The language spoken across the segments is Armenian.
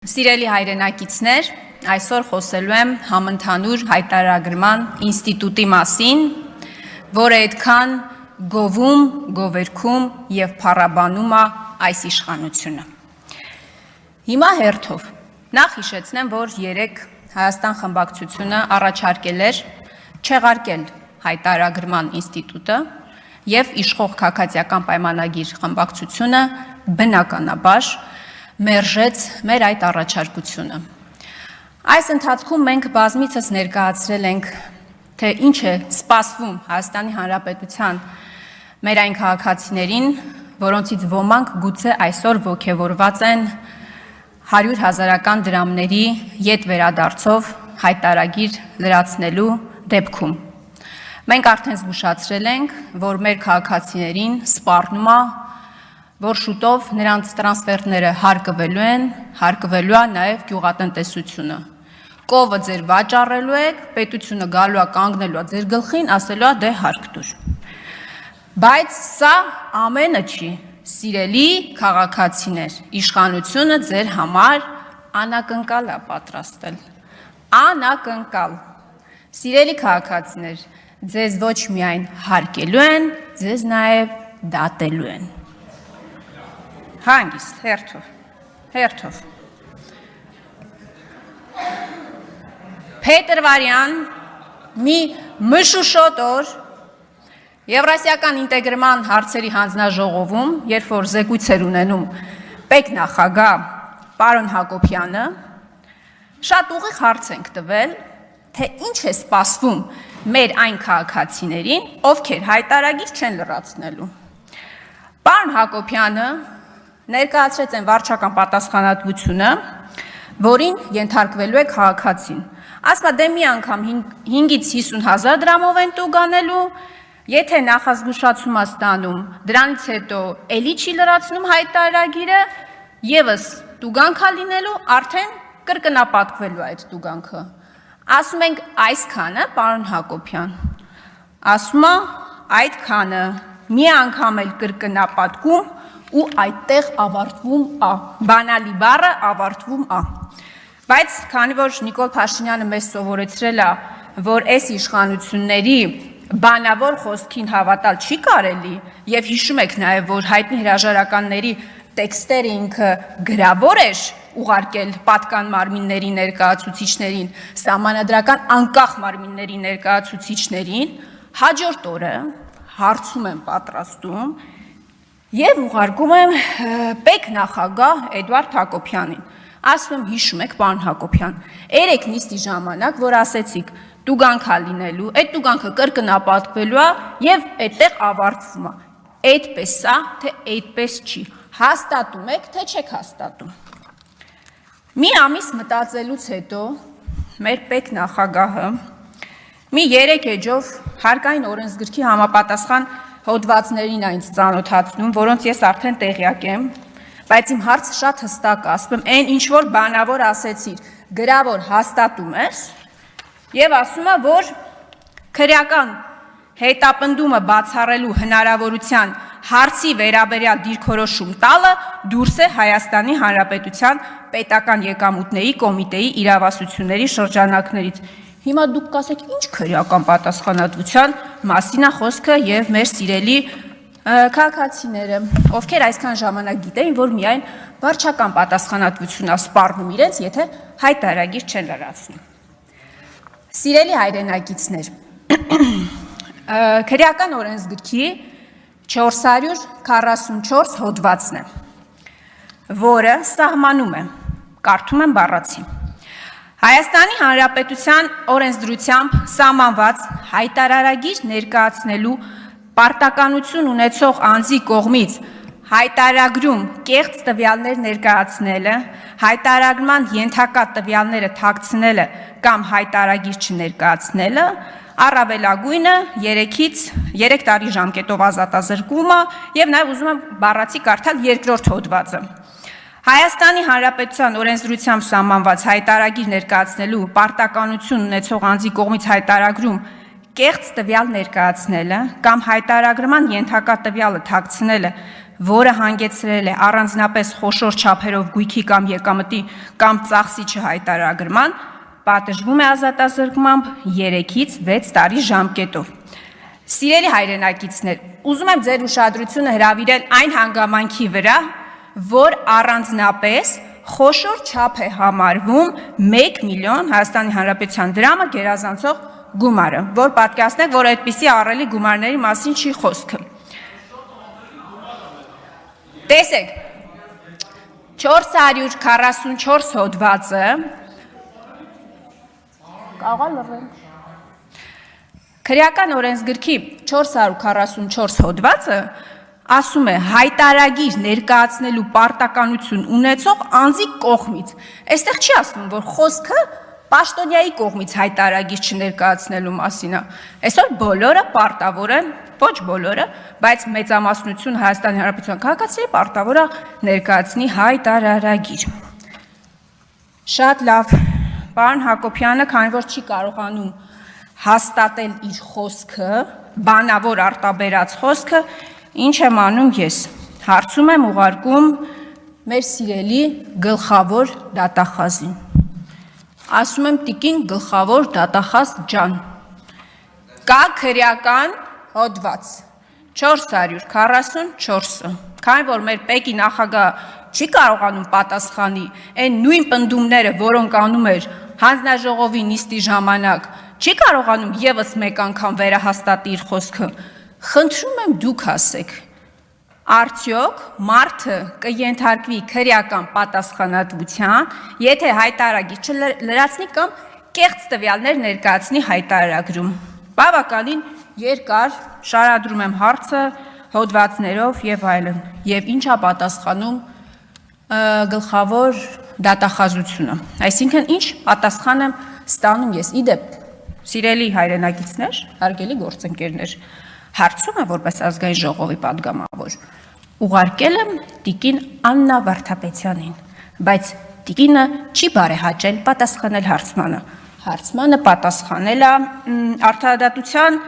Սիրելի հայրենակիցներ, այսօր խոսելու եմ համընդհանուր հայտարարագրման ինստիտուտի մասին, որը այդքան գովում, գովերքում և փառաբանում է այս իշխանությունը։ Հիմա հերթով նախ հիշեցնեմ, որ երեկ Հայաստան խմբակցությունը առաջարկել էր չեղարկել հայտարարագրման ինստիտուտը և իշխող քաղաքացիական պայմանագիր խմբակցությունը բնականաբար մերժեց մեր այդ առաջարկությունը։ Այս ընթացքում մենք բազմիցս ներկայացրել ենք, թե ինչ է սպասվում Հայաստանի Հանրապետության մեր այն քաղաքացիներին, որոնցից ոմանք գուցե այսօր ոգևորված են 100,000-ական դրամների ետ վերադարձով հայտարարագիր լրացնելու դեպքում։ Մենք արդեն զգուշացրել ենք, որ մեր քաղաքացիներին սպառնում է, որ շուտով նրանց տրանսֆերտները հարկվելու է նաև գյուղատնտեսությունը։ Կովը ձեր վաճառելու եք, պետությունը գալու է կանգնելու է ձեր գլխին, ասելու է դե հարկ տուր։ Բայց սա ամենը չի, սիրելի քաղաքացիներ, իշխանությունը ձեր համար անակնկալ է պատրաստել։ Անակնկալ։ Սիրելի քաղաքացիներ, ձեզ ոչ միայն հարկելու են, ձեզ նաև դատելու են։ Հանգիստ, հերթով։ Փետրվարյան մի մշուշոտ օր Եվրասիական ինտեգրման հարցերի հանձնաժողովում, երբ որ զեկույց էր ունենում պետնախագահ պարոն Հակոբյանը, շատ ուղիղ հարց ենք տվել, թե ինչ է սպասվում մեր այն քաղաքացիներին, ովքեր հայտարարագիր չեն լրացնելու։ Պարոն Հակոբյանը ներկայացրեց այն վարչական պատասխանատվությունը, որին ենթարկվելու է քաղաքացին։ Ասում է, դե մի անգամ 5-ից 50,000 դրամով են տուգ անելու, եթե նախազգուշացում է ստանում, դրանից հետո էլի չի լրացնում հայտարարագիրը, ևս տուգանք է լինելու, արդեն կրկնապատկվելու այդ տուգանքը։ Ասում ենք այսքանը, պարոն Հակոբյան, ասում է այդքանը, մի անգամ էլ կրկնապատկում ու այդտեղ ավարտվում է, բանալի բառը ավարտվում է։ Բայց քանի որ Նիկոլ Փաշինյանը մեզ սովորեցրել է, որ այս իշխանությունների բանավոր խոսքին հավատալ չի կարելի, եւ հիշում եք նաեւ, որ հայտնի հրաժարականների տեքստերը ինքը գրավոր էր ուղարկել պատկան մարմինների ներկայացուցիչներին, սահմանադրական անկախ մարմինների ներկայացուցիչներին, հաջորդ օրը հարցում եմ պատրաստում եւ ուղարկում եմ պետնախագահ Էդվարդ Հակոբյանին։ Ասում եմ, հիշում եք, պարոն Հակոբյան, երեք նիստի ժամանակ, որ ասեցիք, տուգանք է լինելու, այդ տուգանքը կրկնապատկվելու է եւ այդտեղ ավարտվում է։ Այդպես է, թե այդպես չի։ Հաստատում եք, թե չեք հաստատում։ Մի ամիս մտածելուց հետո մեր պետնախագահը մի 3 էջով հարկային օրենսգրքի համապատասխան հոդվածներին այնց ծանոթացնում, որոնց ես արդեն տեղյակ եմ, բայց իմ հարցը շատ հստակ է, ասում եմ, այն ինչ որ բանավոր ասեցիր, գրավոր հաստատում ես, եւ ասում է, որ քրեական հետապնդումը բացառելու հնարավորության հարցի վերաբերյալ դիրքորոշում տալը դուրս է Հայաստանի Հանրապետության պետական եկամուտների կոմիտեի իրավասությունների շրջանակներից։ Հիմա դուք կասեք, ինչ քրեական պատասխանատվության մասին է խոսքը եւ մեր սիրելի քաղաքացիները, ովքեր այսքան ժամանակ գիտեին, որ միայն վարչական պատասխանատվություն է սպառնում իրենց, եթե հայտարարագիր չեն լրացնում։ Սիրելի հայրենակիցներ, քրեական օրենսգրքի 444 հոդվածն է, որը սահմանում է, կարդում եմ բառացի։ Հայաստանի Հանրապետության օրենսդրությամբ սահմանված հայտարարագիր ներկայացնելու պարտականություն ունեցող անձի կողմից հայտարարագրում կեղծ տվյալներ ներկայացնելը, հայտարարման ենթակա տվյալները թաքցնելը կամ հայտարարագիր չներկայացնելը առավելագույնը 3 տարի ժամկետով ազատազրկվում է եւ նաեւ ուզում եմ բառացի կարդալ երկրորդ հոդվածը։ Հայաստանի Հանրապետության օրենսդրությամբ սահմանված հայտարարագիր ներկայացնելու պարտականություն ունեցող անձի կողմից հայտարարագրում կեղծ տվյալ ներկայացնելը կամ հայտարարման ենթակա տվյալը թաքցնելը որը հանգեցրել է առանձնապես խոշոր չափերով գույքի կամ եկամտի կամ ծախսի չհայտարարման, պատժվում է ազատազրկմամբ 3-ից 6 տարի ժամկետով։ Սիրելի հայրենակիցներ, ուզում եմ ձեր ուշադրությունը հրավիրել այն հանգամանքի վրա, որ առանձնապես խոշոր չափ է համարվում 1 միլիոն Հայաստանի Հանրապետության դրամը գերազանցող գումարը, որ պատկերացնեք, որ այդպիսի ահռելի գումարների մասին չի խոսքը։ Տեսեք, 444 հոդվածը Քրեական օրենսգրքի 444 հոդվածը ասում է հայտարարագիր ներկայացնելու պարտականություն ունեցող անձի կողմից։ Այստեղ չի ասվում, որ խոսքը պաշտոնյայի կողմից հայտարարագիր չներկայացնելու մասին է։ Այսօր բոլորը պարտավոր են, ոչ բոլորը, բայց մեծամասնությունը Հայաստանի Հանրապետության քաղաքացիների պարտավոր է ներկայացնի հայտարարագիր։ Շատ լավ, պարոն Հակոբյանը, քանի որ չի կարողանում հաստատել իր խոսքը, բանավոր արտաբերած խոսքը, ինչ եմ անում ես, հարցում եմ ուղարկում մեր սիրելի գլխավոր դատախազին, ասում եմ տիկին գլխավոր դատախազ ջան, կա քրեական հոդված 444-ը, քանի որ մեր ՊԵԿ-ի նախագահ չի կարողանում պատասխանի այն նույն պնդումները, որոնք անում էր հանձնաժողովի նիստի ժամանակ, չի կարողանում ևս մեկ անգամ վերահաստատի իր խոսքը, խնդրում եմ դուք ասեք, արդյոք մարդը կենթարկվի քրեական պատասխանատվության, եթե հայտարարագիր չլրացնի կամ կեղծ տվյալներ ներկայացնի հայտարարագրում։ Բավականին երկար շարադրում եմ հարցը հոդվածներով եւ այլն, եւ ինչա պատասխանում գլխավոր դատախազությունը։ Այսինքն ինչ պատասխան եմ ստանում ես։ Իդեպ, սիրելի հայրենակիցներ, հարգելի գործընկերներ, հարցում եմ որպես ազգային ժողովի падգամավոր, ուղարկել եմ տիկին Աննա Վարդապետյանին, բայց տիկինը չի բարեհաճել պատասխանել հարցմանը։ Հարցմանը պատասխանել է Արդարադատության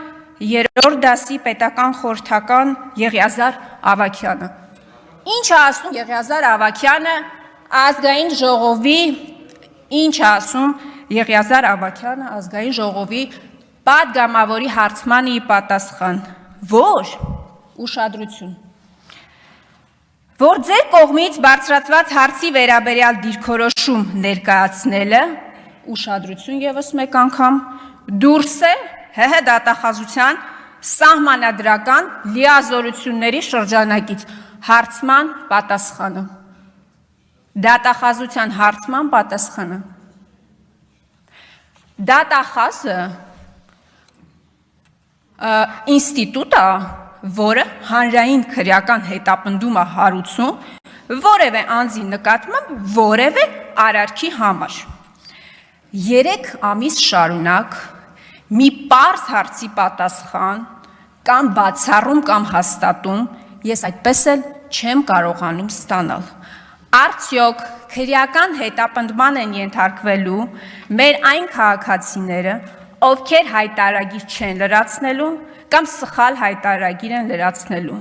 3-րդ դասի պետական խորհրդական Եղիազար Ավագյանը։ Ինչ է ասում Եղիազար Ավագյանը ազգային ժողովի, ինչ է ասում Եղիազար Ավագյանը ազգային ժողովի падգամավորի հարցմանի պատասխան, որ ուշադրություն, որ ձեր կողմից բարձրացված հարցի վերաբերյալ դիրքորոշում ներկայացնելը, ուշադրություն ևս մեկ անգամ, դուրս է ՀՀ դատախազության սահմանադրական լիազորությունների շրջանակից հարցման պատասխանը, դատախազության հարցման պատասխանը, դատախազը ինստիտուտ է, որը հանրային քրեական հետապնդում է հարուցում որևէ անձի նկատմամբ որևէ արարքի համար։ 3 ամիս շարունակ մի պարզ հարցի պատասխան կամ բացառում կամ հաստատում ես այդպես էլ չեմ կարողանում ստանալ։ Արդյոք քրեական հետապնդման են ենթարկվելու մեր այն քաղաքացիները, ովքեր հայտարարագիր չեն լրացնելու կամ սխալ հայտարարագիր են լրացնելու։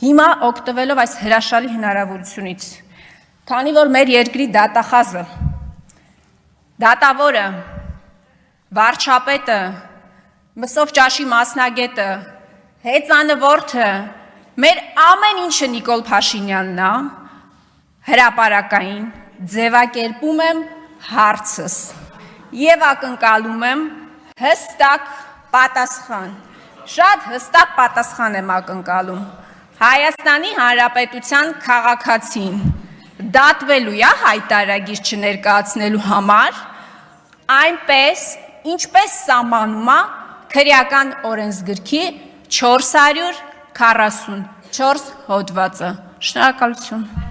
Հիմա օգտվելով այս հրաշալի հնարավորությունից, քանի որ մեր երկրի դատախազը, դատավորը, վարչապետը, Մսով ճաշի մասնագետը, հեծանվորդը, մեր ամեն ինչը Նիկոլ Փաշինյանն է, հրապարակային ձևակերպում եմ հարցս եւ ակնկալում եմ հստակ պատասխան, շատ հստակ պատասխան եմ ակնկալում։ Հայաստանի Հանրապետության քաղաքացին դատվելու է հայտարարագիր չներկայացնելու համար, այնպես, ինչպես սահմանում է քրեական օրենսգրքի 444 հոդվածը։ Շնորհակալություն։